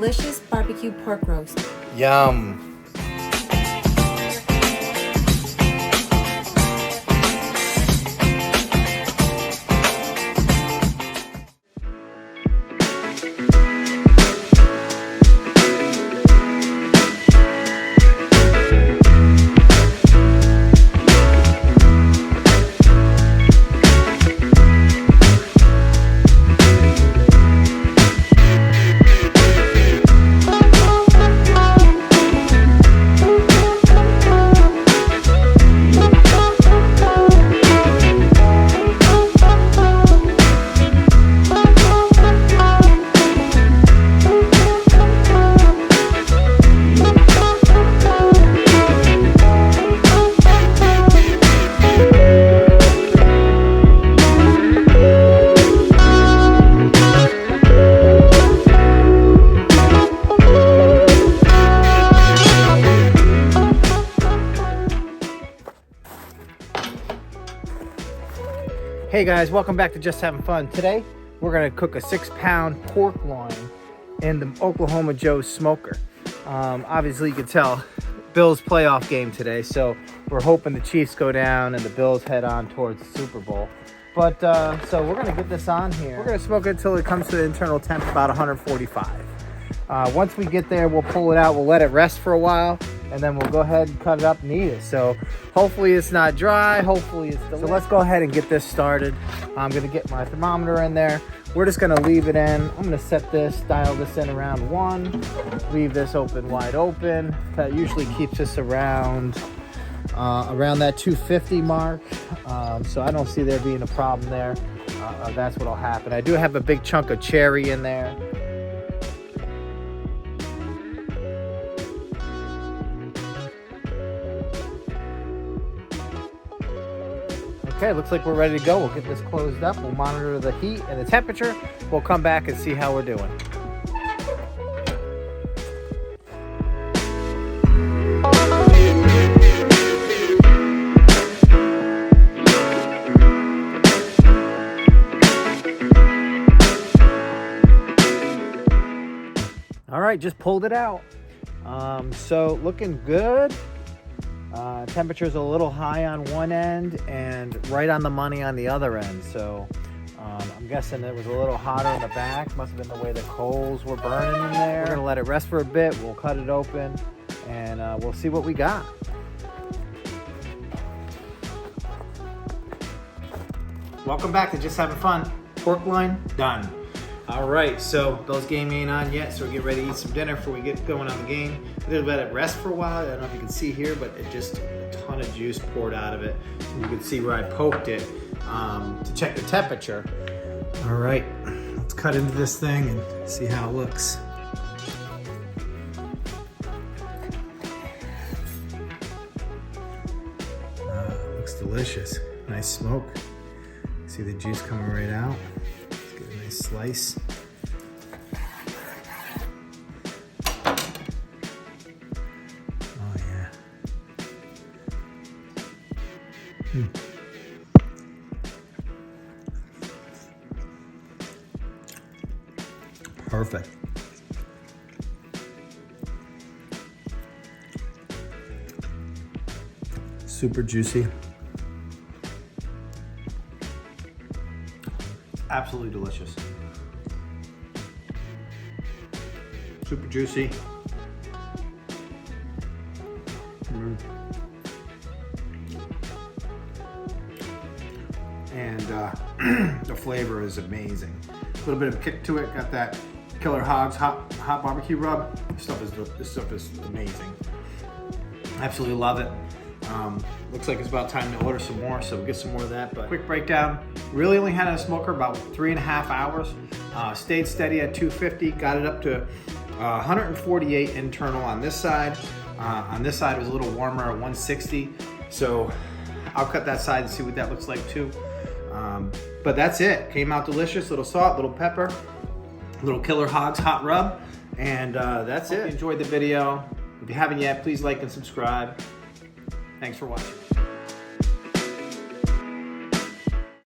delicious barbecue pork roast. Yum. Hey guys, welcome back to Just Having Fun. Today, we're gonna cook a 6-pound pork loin in the Oklahoma Joe smoker. Obviously you can tell, Bills playoff game today, so we're hoping the Chiefs go down and the Bills head on towards the Super Bowl. But, so we're gonna get this on here. We're gonna smoke it until it comes to the internal temp, about 145. Once we get there, we'll pull it out, we'll let it rest for a while, and then we'll go ahead and cut it up and eat it. So hopefully it's not dry, hopefully it's delicious. So let's go ahead and get this started. I'm gonna get my thermometer in there. We're just gonna leave it in. I'm gonna set this, dial this in around 1, leave this open wide open. That usually keeps us around that 250 mark. So I don't see there being a problem there. That's what'll happen. I do have a big chunk of cherry in there. Okay, looks like we're ready to go. We'll get this closed up. We'll monitor the heat and the temperature. We'll come back and see how we're doing. All right, just pulled it out. So looking good. Temperature's a little high on one end and right on the money on the other end. So I'm guessing it was a little hotter in the back. Must have been the way the coals were burning in there. We're gonna let it rest for a bit. We'll cut it open and we'll see what we got. Welcome back to Just Having Fun. Pork loin done. All right, so Bill's game ain't on yet, so we're getting ready to eat some dinner before we get going on the game. We're gonna let it rest for a while. I don't know if you can see here, but it just a ton of juice poured out of it. And you can see where I poked it to check the temperature. All right, let's cut into this thing and see how it looks. Looks delicious. Nice smoke. See the juice coming right out. Let's get a nice slice. Oh yeah. Perfect. Super juicy. Absolutely delicious. Super juicy. And the flavor is amazing. A little bit of kick to it. Got that Killer Hogs hot barbecue rub. This stuff is amazing. Absolutely love it. Looks like it's about time to order some more, so we'll get some more of that. But quick breakdown, really only had it in a smoker about 3.5 hours. Stayed steady at 250, got it up to 148 internal on this side. On this side it was a little warmer at 160. So I'll cut that side and see what that looks like too. But that's it, came out delicious. Little salt, little pepper, little Killer Hogs hot rub, and that's it. Hope you enjoyed the video. If you haven't yet, please like and subscribe. Thanks for watching.